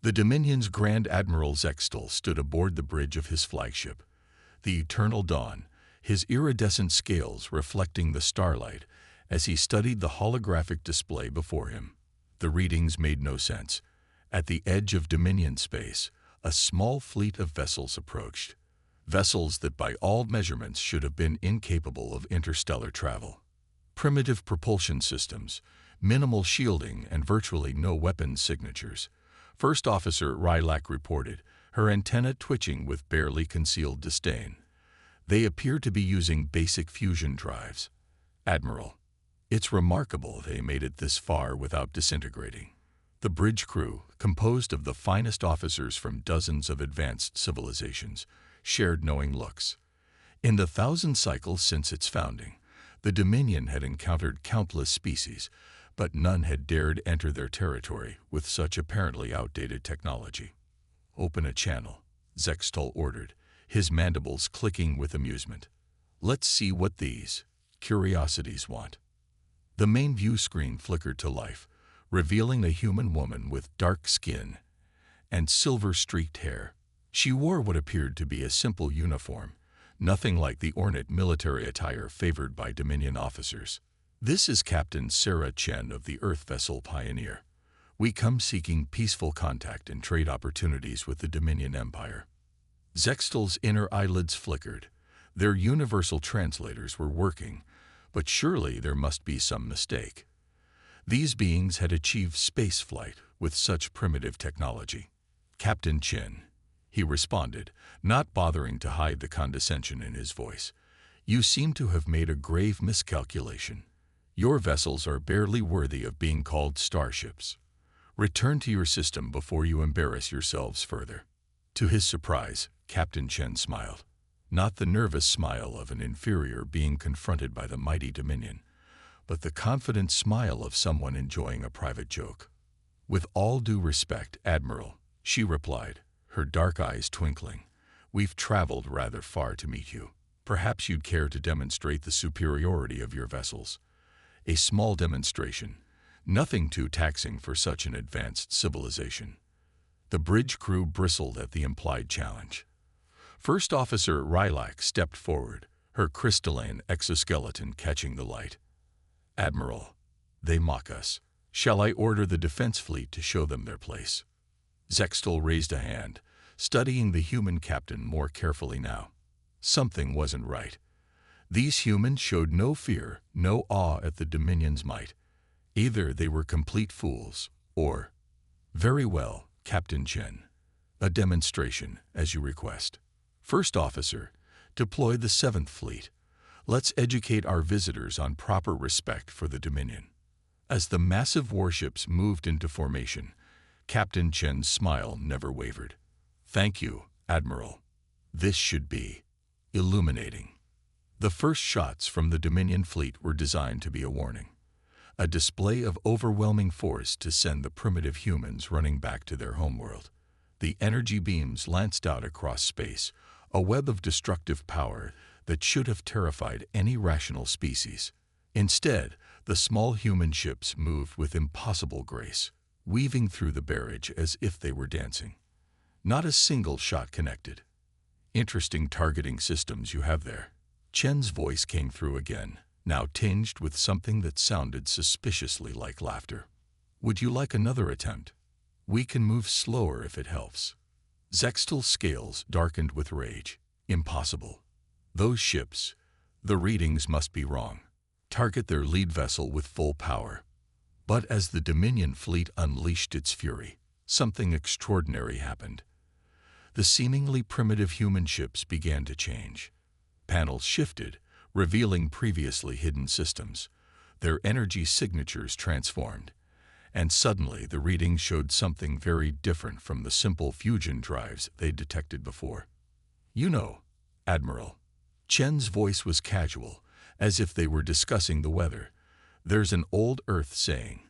The Dominion's Grand Admiral Zextal stood aboard the bridge of his flagship, the Eternal Dawn, his iridescent scales reflecting the starlight as he studied the holographic display before him. The readings made no sense. At the edge of Dominion space, a small fleet of vessels approached. Vessels that by all measurements should have been incapable of interstellar travel. Primitive propulsion systems, minimal shielding, and virtually no weapons signatures. First Officer Rylak reported, her antenna twitching with barely concealed disdain. They appear to be using basic fusion drives. Admiral, it's remarkable they made it this far without disintegrating. The bridge crew, composed of the finest officers from dozens of advanced civilizations, shared knowing looks. In the 1,000 cycles since its founding, the Dominion had encountered countless species, but none had dared enter their territory with such apparently outdated technology. Open a channel, Zextal ordered, his mandibles clicking with amusement. Let's see what these curiosities want. The main view screen flickered to life, revealing a human woman with dark skin and silver-streaked hair. She wore what appeared to be a simple uniform, nothing like the ornate military attire favored by Dominion officers. This is Captain Sarah Chen of the Earth vessel Pioneer. We come seeking peaceful contact and trade opportunities with the Dominion Empire. Zextal's inner eyelids flickered. Their universal translators were working, but surely there must be some mistake. These beings had achieved space flight with such primitive technology. Captain Chen, he responded, not bothering to hide the condescension in his voice. You seem to have made a grave miscalculation. Your vessels are barely worthy of being called starships. Return to your system before you embarrass yourselves further. To his surprise, Captain Chen smiled. Not the nervous smile of an inferior being confronted by the mighty Dominion, but the confident smile of someone enjoying a private joke. With all due respect, Admiral, she replied, her dark eyes twinkling. We've traveled rather far to meet you. Perhaps you'd care to demonstrate the superiority of your vessels. A small demonstration, nothing too taxing for such an advanced civilization. The bridge crew bristled at the implied challenge. First Officer Rylak stepped forward, her crystalline exoskeleton catching the light. Admiral, they mock us. Shall I order the defense fleet to show them their place? Zextal raised a hand, studying the human captain more carefully now. Something wasn't right. These humans showed no fear, no awe at the Dominion's might. Either they were complete fools, or— Very well, Captain Chen. A demonstration, as you request. First Officer, deploy the 7th Fleet. Let's educate our visitors on proper respect for the Dominion. As the massive warships moved into formation, Captain Chen's smile never wavered. Thank you, Admiral. This should be illuminating. The first shots from the Dominion fleet were designed to be a warning, a display of overwhelming force to send the primitive humans running back to their homeworld. The energy beams lanced out across space, a web of destructive power that should have terrified any rational species. Instead, the small human ships moved with impossible grace, weaving through the barrage as if they were dancing. Not a single shot connected. Interesting targeting systems you have there. Chen's voice came through again, now tinged with something that sounded suspiciously like laughter. Would you like another attempt? We can move slower if it helps. Zextal's scales darkened with rage. Impossible. Those ships, the readings must be wrong. Target their lead vessel with full power. But as the Dominion fleet unleashed its fury, something extraordinary happened. The seemingly primitive human ships began to change. Panels shifted, revealing previously hidden systems. Their energy signatures transformed, and suddenly the readings showed something very different from the simple fusion drives they'd detected before. You know, Admiral. Chen's voice was casual, as if they were discussing the weather. There's an old Earth saying,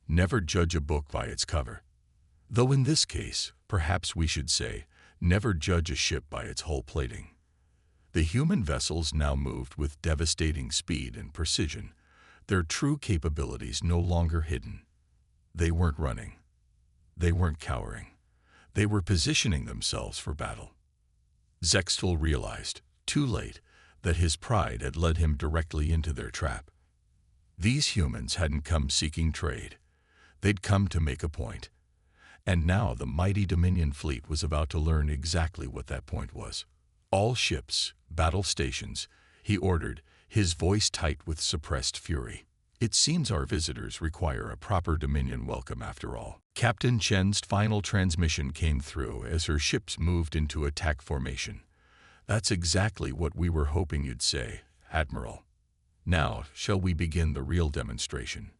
never judge a book by its cover. Though in this case, perhaps we should say, never judge a ship by its hull plating. The human vessels now moved with devastating speed and precision, their true capabilities no longer hidden. They weren't running. They weren't cowering. They were positioning themselves for battle. Zextal realized, too late, that his pride had led him directly into their trap. These humans hadn't come seeking trade. They'd come to make a point. And now the mighty Dominion fleet was about to learn exactly what that point was. All ships, battle stations, he ordered, his voice tight with suppressed fury. It seems our visitors require a proper Dominion welcome after all. Captain Chen's final transmission came through as her ships moved into attack formation. That's exactly what we were hoping you'd say, Admiral. Now, shall we begin the real demonstration?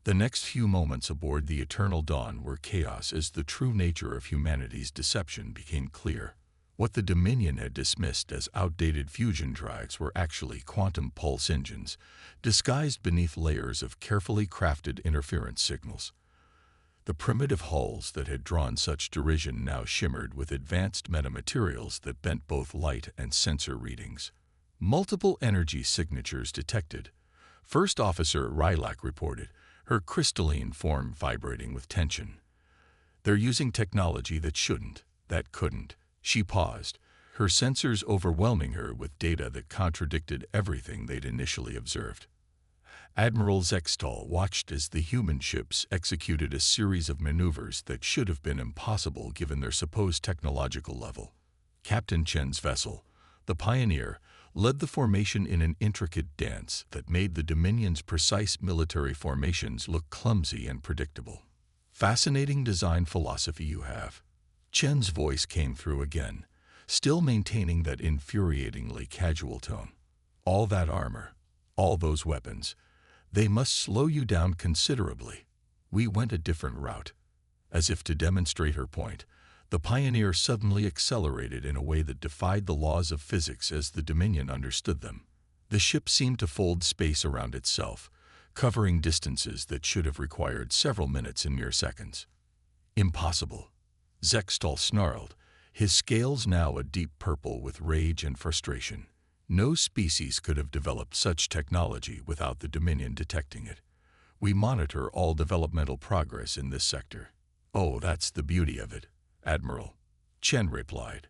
The next few moments aboard the Eternal Dawn were chaos as the true nature of humanity's deception became clear. What the Dominion had dismissed as outdated fusion drives were actually quantum pulse engines, disguised beneath layers of carefully crafted interference signals. The primitive hulls that had drawn such derision now shimmered with advanced metamaterials that bent both light and sensor readings. Multiple energy signatures detected. First Officer Rylac reported, her crystalline form vibrating with tension. They're using technology that shouldn't, that couldn't. She paused, her sensors overwhelming her with data that contradicted everything they'd initially observed. Admiral Zextal watched as the human ships executed a series of maneuvers that should have been impossible given their supposed technological level. Captain Chen's vessel, the Pioneer, led the formation in an intricate dance that made the Dominion's precise military formations look clumsy and predictable. Fascinating design philosophy you have. Chen's voice came through again, still maintaining that infuriatingly casual tone. All that armor, all those weapons, they must slow you down considerably. We went a different route. As if to demonstrate her point, the Pioneer suddenly accelerated in a way that defied the laws of physics as the Dominion understood them. The ship seemed to fold space around itself, covering distances that should have required several minutes in mere seconds. Impossible. Zextal snarled, his scales now a deep purple with rage and frustration. No species could have developed such technology without the Dominion detecting it. We monitor all developmental progress in this sector. Oh, that's the beauty of it, Admiral, Chen replied.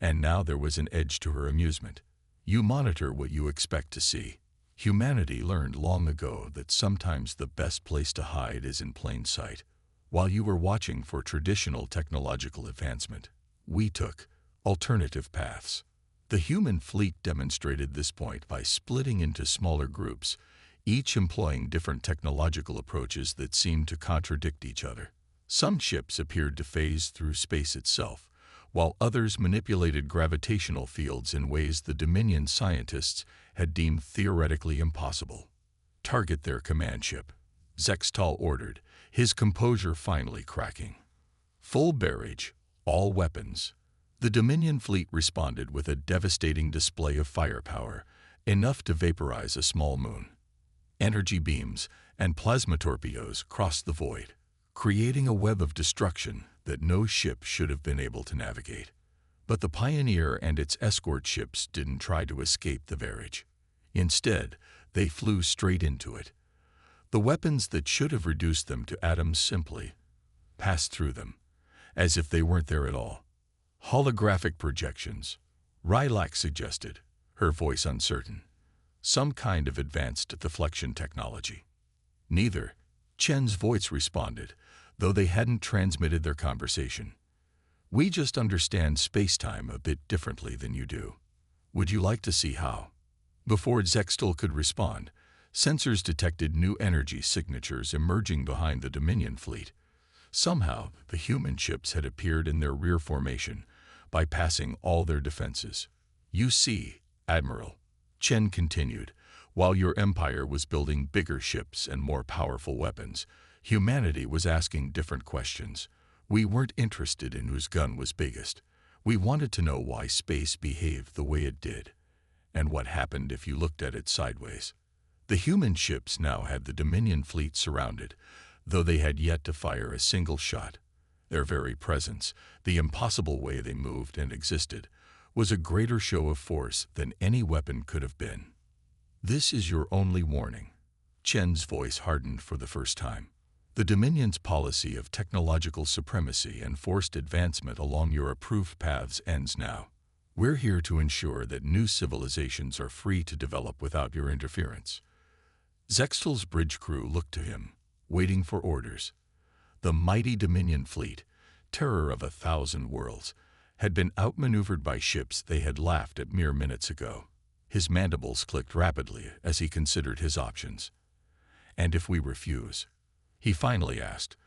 And now there was an edge to her amusement. You monitor what you expect to see. Humanity learned long ago that sometimes the best place to hide is in plain sight. While you were watching for traditional technological advancement, we took alternative paths. The human fleet demonstrated this point by splitting into smaller groups, each employing different technological approaches that seemed to contradict each other. Some ships appeared to phase through space itself, while others manipulated gravitational fields in ways the Dominion scientists had deemed theoretically impossible. Target their command ship, Zextal ordered, his composure finally cracking. Full barrage, all weapons. The Dominion fleet responded with a devastating display of firepower, enough to vaporize a small moon. Energy beams and plasma torpedoes crossed the void, creating a web of destruction that no ship should have been able to navigate. But the Pioneer and its escort ships didn't try to escape the barrage. Instead, they flew straight into it. The weapons that should have reduced them to atoms simply passed through them, as if they weren't there at all. Holographic projections, Rylac suggested, her voice uncertain. Some kind of advanced deflection technology. Neither, Chen's voice responded, though they hadn't transmitted their conversation. We just understand space-time a bit differently than you do. Would you like to see how? Before Zextal could respond, sensors detected new energy signatures emerging behind the Dominion fleet. Somehow, the human ships had appeared in their rear formation, bypassing all their defenses. You see, Admiral, Chen continued, while your empire was building bigger ships and more powerful weapons, humanity was asking different questions. We weren't interested in whose gun was biggest. We wanted to know why space behaved the way it did, and what happened if you looked at it sideways. The human ships now had the Dominion fleet surrounded, though they had yet to fire a single shot. Their very presence, the impossible way they moved and existed, was a greater show of force than any weapon could have been. This is your only warning. Chen's voice hardened for the first time. The Dominion's policy of technological supremacy and forced advancement along your approved paths ends now. We're here to ensure that new civilizations are free to develop without your interference." Zextal's bridge crew looked to him, waiting for orders. The mighty Dominion fleet, terror of 1,000 worlds, had been outmaneuvered by ships they had laughed at mere minutes ago. His mandibles clicked rapidly as he considered his options. "And if we refuse?" he finally asked,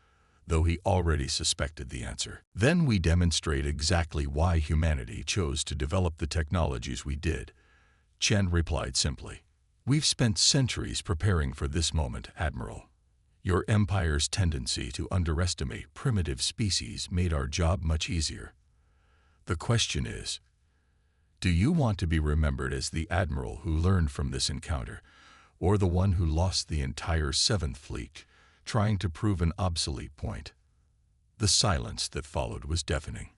though he already suspected the answer. "Then we demonstrate exactly why humanity chose to develop the technologies we did," Chen replied simply. "We've spent centuries preparing for this moment, Admiral. Your Empire's tendency to underestimate primitive species made our job much easier. The question is, do you want to be remembered as the Admiral who learned from this encounter, or the one who lost the entire 7th Fleet trying to prove an obsolete point?" The silence that followed was deafening.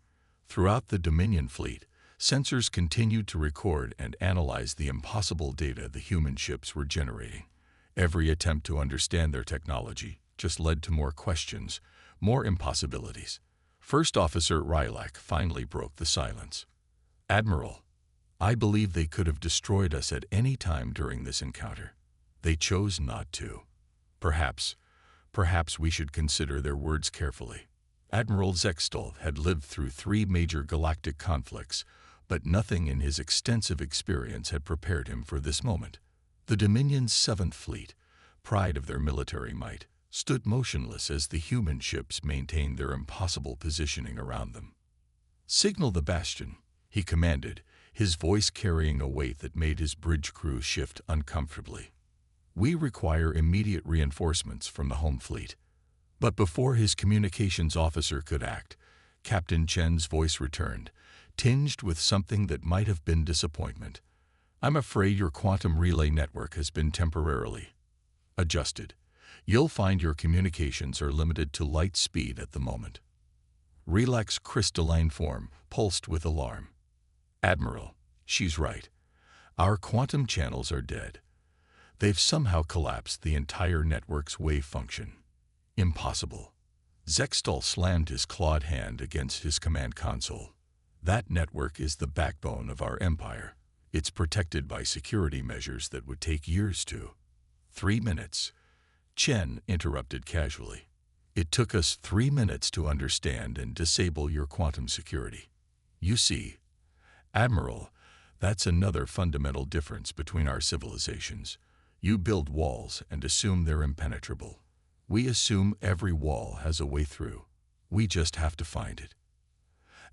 Throughout the Dominion fleet, sensors continued to record and analyze the impossible data the human ships were generating. Every attempt to understand their technology just led to more questions, more impossibilities. First Officer Rylak finally broke the silence. "Admiral, I believe they could have destroyed us at any time during this encounter. They chose not to. Perhaps we should consider their words carefully." Admiral Zextal had lived through 3 major galactic conflicts, but nothing in his extensive experience had prepared him for this moment. The Dominion's 7th Fleet, pride of their military might, stood motionless as the human ships maintained their impossible positioning around them. "Signal the bastion," he commanded, his voice carrying a weight that made his bridge crew shift uncomfortably. "We require immediate reinforcements from the home fleet." But before his communications officer could act, Captain Chen's voice returned, tinged with something that might have been disappointment. "I'm afraid your quantum relay network has been temporarily adjusted. You'll find your communications are limited to light speed at the moment." Relak's crystalline form pulsed with alarm. "Admiral, she's right. Our quantum channels are dead. They've somehow collapsed the entire network's wave function. Impossible." Zextal slammed his clawed hand against his command console. "That network is the backbone of our empire. It's protected by security measures that would take years to." 3 minutes, Chen interrupted casually. "It took us 3 minutes to understand and disable your quantum security. You see, Admiral, that's another fundamental difference between our civilizations. You build walls and assume they're impenetrable. We assume every wall has a way through. We just have to find it."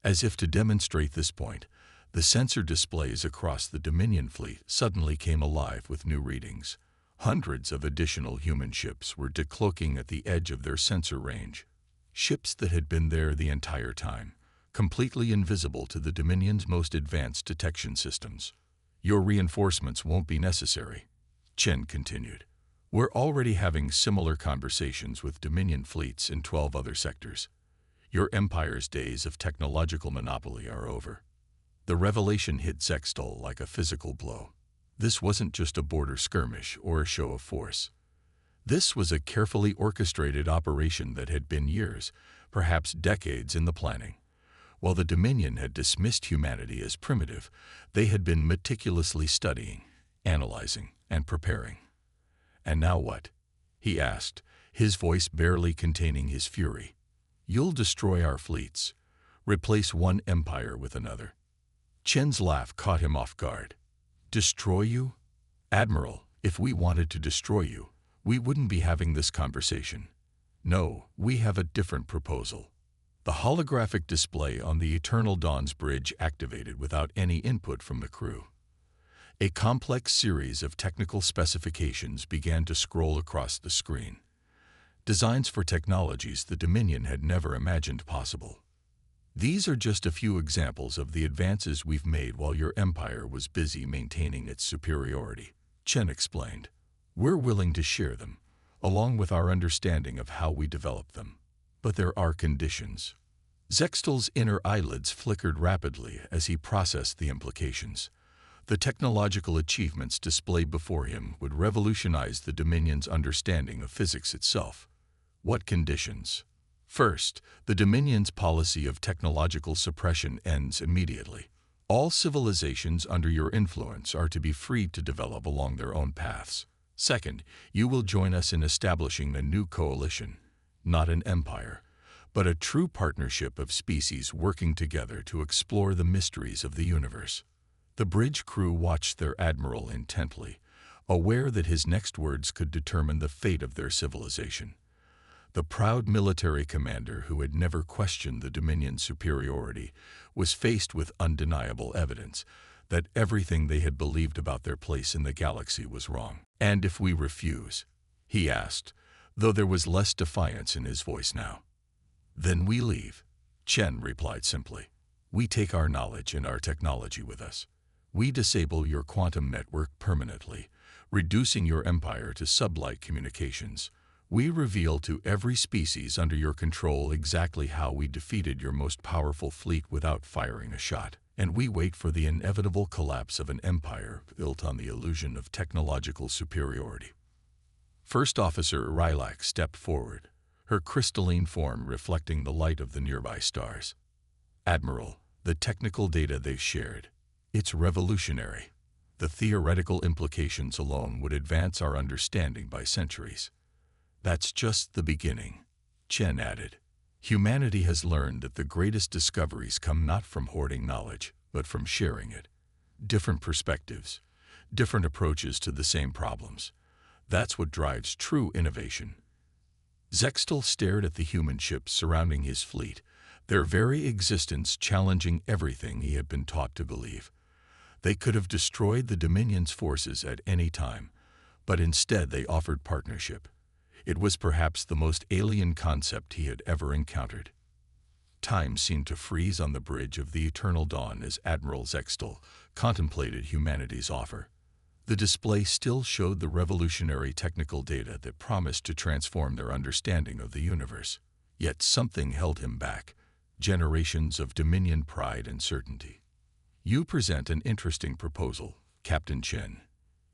As if to demonstrate this point, the sensor displays across the Dominion fleet suddenly came alive with new readings. Hundreds of additional human ships were decloaking at the edge of their sensor range. Ships that had been there the entire time, completely invisible to the Dominion's most advanced detection systems. "Your reinforcements won't be necessary," Chen continued. "We're already having similar conversations with Dominion fleets in 12 other sectors. Your Empire's days of technological monopoly are over." The revelation hit Zextal like a physical blow. This wasn't just a border skirmish or a show of force. This was a carefully orchestrated operation that had been years, perhaps decades in the planning. While the Dominion had dismissed humanity as primitive, they had been meticulously studying, analyzing, and preparing. "And now what?" he asked, his voice barely containing his fury. "You'll destroy our fleets, replace one empire with another." Chen's laugh caught him off guard. "Destroy you? Admiral, if we wanted to destroy you, we wouldn't be having this conversation. No, we have a different proposal." The holographic display on the Eternal Dawn's bridge activated without any input from the crew. A complex series of technical specifications began to scroll across the screen. Designs for technologies the Dominion had never imagined possible. "These are just a few examples of the advances we've made while your empire was busy maintaining its superiority," Chen explained. "We're willing to share them, along with our understanding of how we developed them. But there are conditions." Zextal's inner eyelids flickered rapidly as he processed the implications. The technological achievements displayed before him would revolutionize the Dominion's understanding of physics itself. What conditions? First, the Dominion's policy of technological suppression ends immediately. All civilizations under your influence are to be free to develop along their own paths. Second, you will join us in establishing a new coalition, not an empire, but a true partnership of species working together to explore the mysteries of the universe. The bridge crew watched their admiral intently, aware that his next words could determine the fate of their civilization. The proud military commander who had never questioned the Dominion's superiority was faced with undeniable evidence that everything they had believed about their place in the galaxy was wrong. "And if we refuse?" he asked, though there was less defiance in his voice now. "Then we leave," Chen replied simply. "We take our knowledge and our technology with us. We disable your quantum network permanently, reducing your empire to sublight communications. We reveal to every species under your control exactly how we defeated your most powerful fleet without firing a shot. And we wait for the inevitable collapse of an empire built on the illusion of technological superiority." First Officer Rilak stepped forward, her crystalline form reflecting the light of the nearby stars. "Admiral, the technical data they've shared, it's revolutionary. The theoretical implications alone would advance our understanding by centuries." "That's just the beginning," Chen added. "Humanity has learned that the greatest discoveries come not from hoarding knowledge, but from sharing it. Different perspectives, different approaches to the same problems. That's what drives true innovation." Zextal stared at the human ships surrounding his fleet, their very existence challenging everything he had been taught to believe. They could have destroyed the Dominion's forces at any time, but instead they offered partnership. It was perhaps the most alien concept he had ever encountered. Time seemed to freeze on the bridge of the eternal dawn as Admiral Zextal contemplated humanity's offer. The display still showed the revolutionary technical data that promised to transform their understanding of the universe. Yet something held him back, generations of Dominion pride and certainty. "You present an interesting proposal, Captain Chen."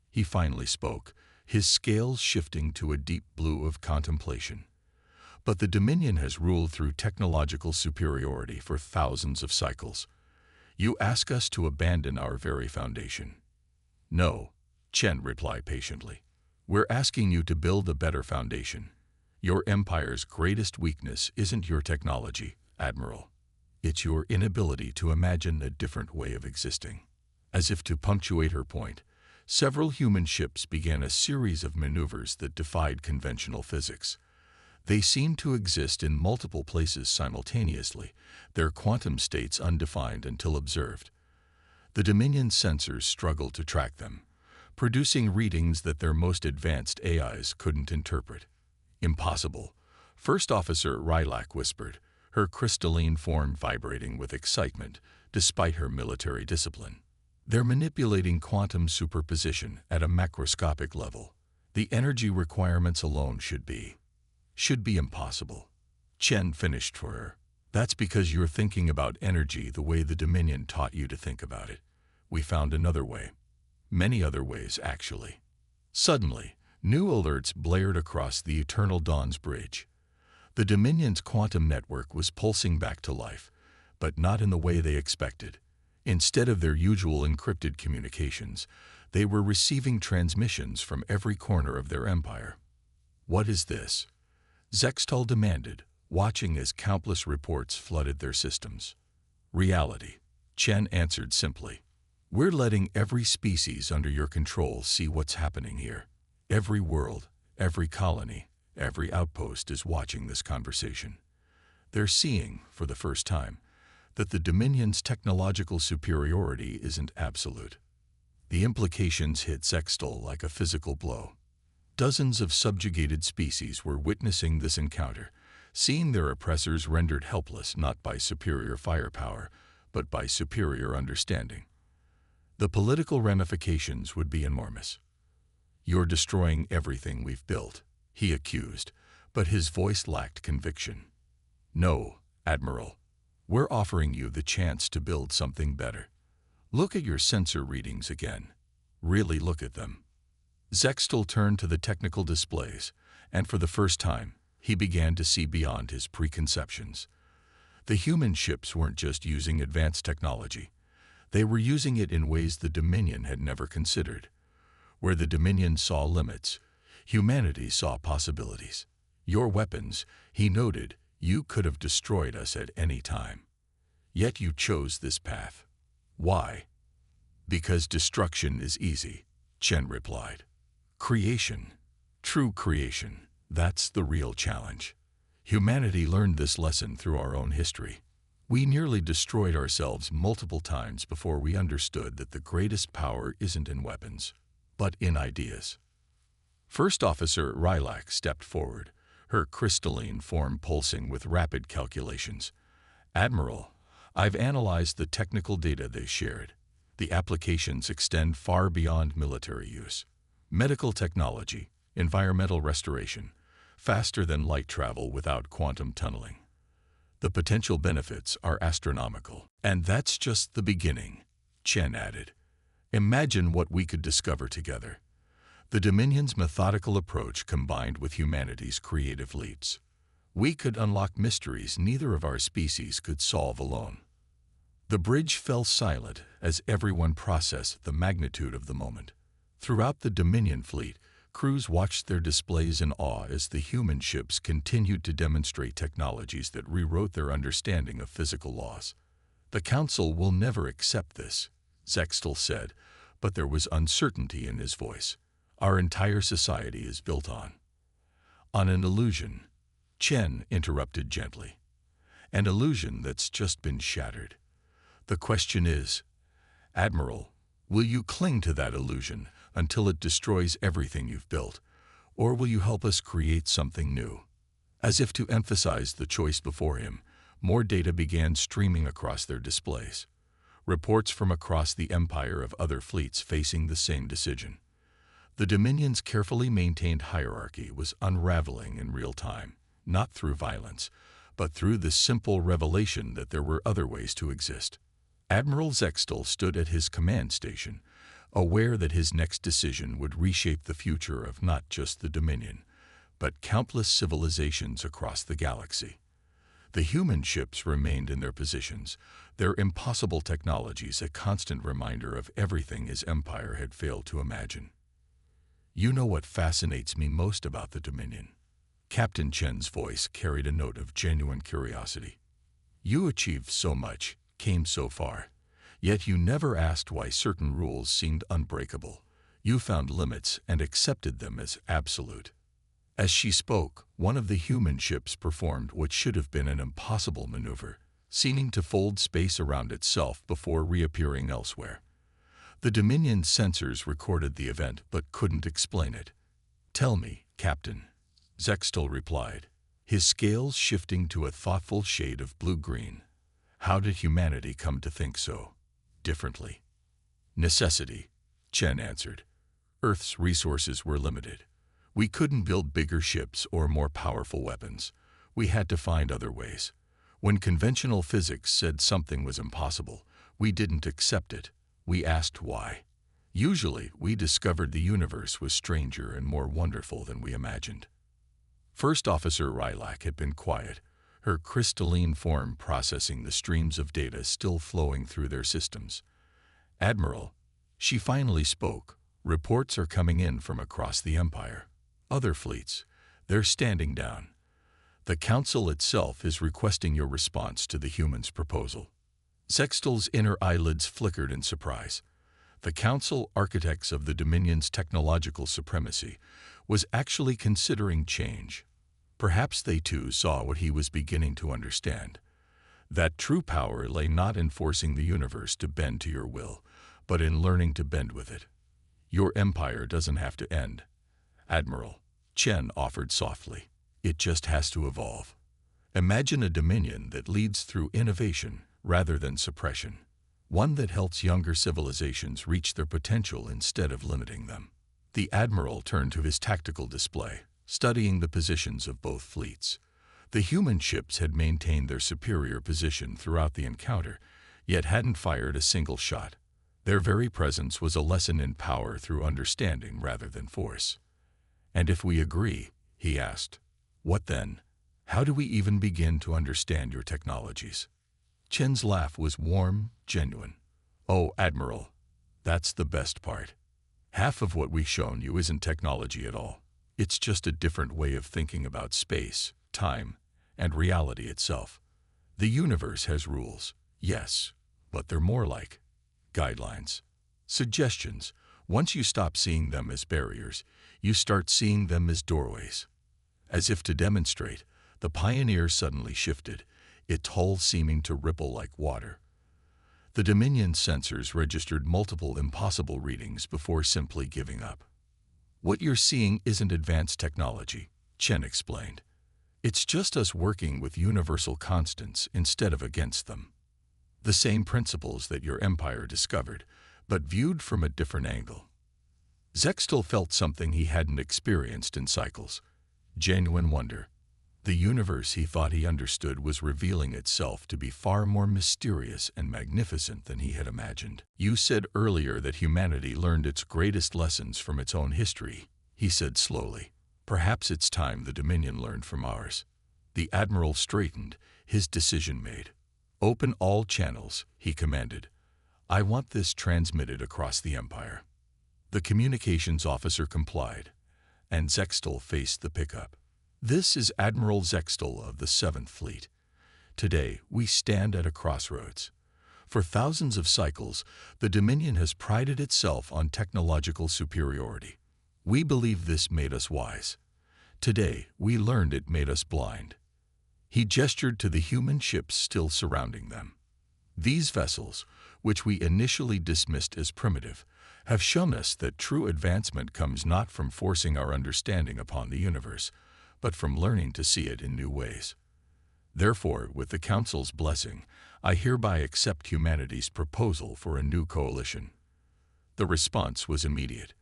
He finally spoke, his scales shifting to a deep blue of contemplation. "But the Dominion has ruled through technological superiority for thousands of cycles. You ask us to abandon our very foundation." "No," Chen replied patiently. "We're asking you to build a better foundation. Your empire's greatest weakness isn't your technology, Admiral. It's your inability to imagine a different way of existing." As if to punctuate her point, several human ships began a series of maneuvers that defied conventional physics. They seemed to exist in multiple places simultaneously, their quantum states undefined until observed. The Dominion sensors struggled to track them, producing readings that their most advanced AIs couldn't interpret. "Impossible," First Officer Rilak whispered, her crystalline form vibrating with excitement despite her military discipline. "They're manipulating quantum superposition at a macroscopic level. The energy requirements alone should be impossible." Chen finished for her. "That's because you're thinking about energy the way the Dominion taught you to think about it. We found another way. Many other ways, actually." Suddenly, new alerts blared across the Eternal Dawn's bridge. The Dominion's quantum network was pulsing back to life, but not in the way they expected. Instead of their usual encrypted communications, they were receiving transmissions from every corner of their empire. "What is this?" Zextal demanded, watching as countless reports flooded their systems. "Reality," Chen answered simply. "We're letting every species under your control see what's happening here. Every world, every colony, every outpost is watching this conversation. They're seeing, for the first time, that the Dominion's technological superiority isn't absolute." The implications hit Zextal like a physical blow. Dozens of subjugated species were witnessing this encounter, seeing their oppressors rendered helpless not by superior firepower, but by superior understanding. The political ramifications would be enormous. "You're destroying everything we've built," he accused, but his voice lacked conviction. "No, Admiral. We're offering you the chance to build something better. Look at your sensor readings again. Really look at them." Zextal turned to the technical displays, and for the first time, He began to see beyond his preconceptions. The human ships weren't just using advanced technology. They were using it in ways the Dominion had never considered. Where the Dominion saw limits, humanity saw possibilities. Your weapons, he noted, you could have destroyed us at any time. Yet you chose this path. Why? Because destruction is easy, Chen replied. Creation, true creation, that's the real challenge. Humanity learned this lesson through our own history. We nearly destroyed ourselves multiple times before we understood that the greatest power isn't in weapons, but in ideas. First Officer Rylak stepped forward, her crystalline form pulsing with rapid calculations. Admiral, I've analyzed the technical data they shared. The applications extend far beyond military use. Medical technology, environmental restoration, faster than light travel without quantum tunneling. The potential benefits are astronomical. And that's just the beginning, Chen added. Imagine what we could discover together. The Dominion's methodical approach combined with humanity's creative leaps. We could unlock mysteries neither of our species could solve alone. The bridge fell silent as everyone processed the magnitude of the moment. Throughout the Dominion fleet, crews watched their displays in awe as the human ships continued to demonstrate technologies that rewrote their understanding of physical laws. The Council will never accept this, Zextal said, but there was uncertainty in his voice. Our entire society is built on an illusion, Chen interrupted gently. An illusion that's just been shattered. The question is, Admiral, will you cling to that illusion until it destroys everything you've built, or will you help us create something new? As if to emphasize the choice before him, more data began streaming across their displays. Reports from across the Empire of other fleets facing the same decision. The Dominion's carefully maintained hierarchy was unraveling in real time, not through violence, but through the simple revelation that there were other ways to exist. Admiral Zextal stood at his command station, aware that his next decision would reshape the future of not just the Dominion, but countless civilizations across the galaxy. The human ships remained in their positions, their impossible technologies a constant reminder of everything his empire had failed to imagine. You know what fascinates me most about the Dominion? Captain Chen's voice carried a note of genuine curiosity. You achieved so much, came so far, yet you never asked why certain rules seemed unbreakable. You found limits and accepted them as absolute. As she spoke, one of the human ships performed what should have been an impossible maneuver, seeming to fold space around itself before reappearing elsewhere. The Dominion sensors recorded the event but couldn't explain it. Tell me, Captain, Zextal replied, his scales shifting to a thoughtful shade of blue-green. How did humanity come to think so differently? Necessity, Chen answered. Earth's resources were limited. We couldn't build bigger ships or more powerful weapons. We had to find other ways. When conventional physics said something was impossible, we didn't accept it. We asked why. Usually, we discovered the universe was stranger and more wonderful than we imagined. First Officer Rylak had been quiet, her crystalline form processing the streams of data still flowing through their systems. Admiral, she finally spoke. Reports are coming in from across the Empire. Other fleets, they're standing down. The Council itself is requesting your response to the humans' proposal. Zextal's inner eyelids flickered in surprise. The Council, architects of the Dominion's technological supremacy, was actually considering change. Perhaps they too saw what he was beginning to understand. That true power lay not in forcing the universe to bend to your will, but in learning to bend with it. Your empire doesn't have to end, Admiral, Chen offered softly. It just has to evolve. Imagine a Dominion that leads through innovation rather than suppression. One that helps younger civilizations reach their potential instead of limiting them. The Admiral turned to his tactical display, studying the positions of both fleets. The human ships had maintained their superior position throughout the encounter, yet hadn't fired a single shot. Their very presence was a lesson in power through understanding rather than force. And if we agree, he asked, What then? How do we even begin to understand your technologies? Chen's laugh was warm, genuine. Oh, Admiral, that's the best part. Half of what we've shown you isn't technology at all. It's just a different way of thinking about space, time, and reality itself. The universe has rules, yes, but they're more like guidelines, suggestions. Once you stop seeing them as barriers, you start seeing them as doorways. As if to demonstrate, the Pioneer suddenly shifted, its hull seeming to ripple like water. The Dominion sensors registered multiple impossible readings before simply giving up. What you're seeing isn't advanced technology, Chen explained. It's just us working with universal constants instead of against them. The same principles that your empire discovered, but viewed from a different angle. Zextal felt something he hadn't experienced in cycles. Genuine wonder. The universe he thought he understood was revealing itself to be far more mysterious and magnificent than he had imagined. You said earlier that humanity learned its greatest lessons from its own history, he said slowly. Perhaps it's time the Dominion learned from ours. The Admiral straightened, his decision made. Open all channels, he commanded. I want this transmitted across the Empire. The communications officer complied, and Zextal faced the pickup. This is Admiral Zextal of the 7th Fleet. Today, we stand at a crossroads. For thousands of cycles, the Dominion has prided itself on technological superiority. We believe this made us wise. Today, we learned it made us blind. He gestured to the human ships still surrounding them. These vessels, which we initially dismissed as primitive, have shown us that true advancement comes not from forcing our understanding upon the universe, but from learning to see it in new ways. Therefore, with the Council's blessing, I hereby accept humanity's proposal for a new coalition. The response was immediate.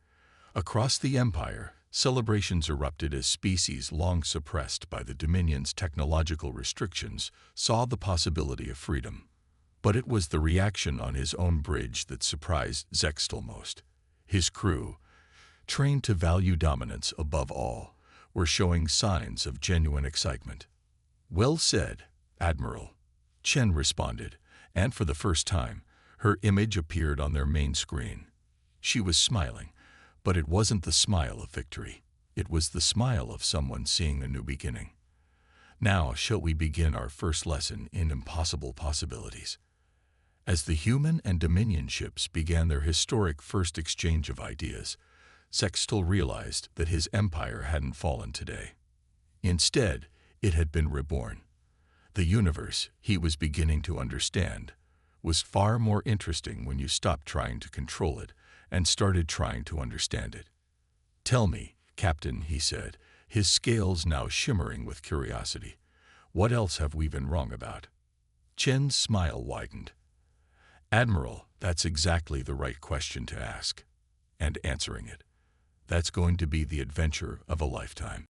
Across the Empire, celebrations erupted as species long suppressed by the Dominion's technological restrictions saw the possibility of freedom. But it was the reaction on his own bridge that surprised Zextal most. His crew, trained to value dominance above all, were showing signs of genuine excitement. Well said, Admiral, Chen responded, and for the first time, her image appeared on their main screen. She was smiling, but it wasn't the smile of victory. It was the smile of someone seeing a new beginning. Now shall we begin our first lesson in impossible possibilities. As the human and Dominion ships began their historic first exchange of ideas, Zextal realized that his empire hadn't fallen today. Instead, it had been reborn. The universe he was beginning to understand was far more interesting when you stopped trying to control it and started trying to understand it. Tell me, Captain, he said, his scales now shimmering with curiosity. What else have we been wrong about? Chen's smile widened. Admiral, that's exactly the right question to ask. And answering it. That's going to be the adventure of a lifetime.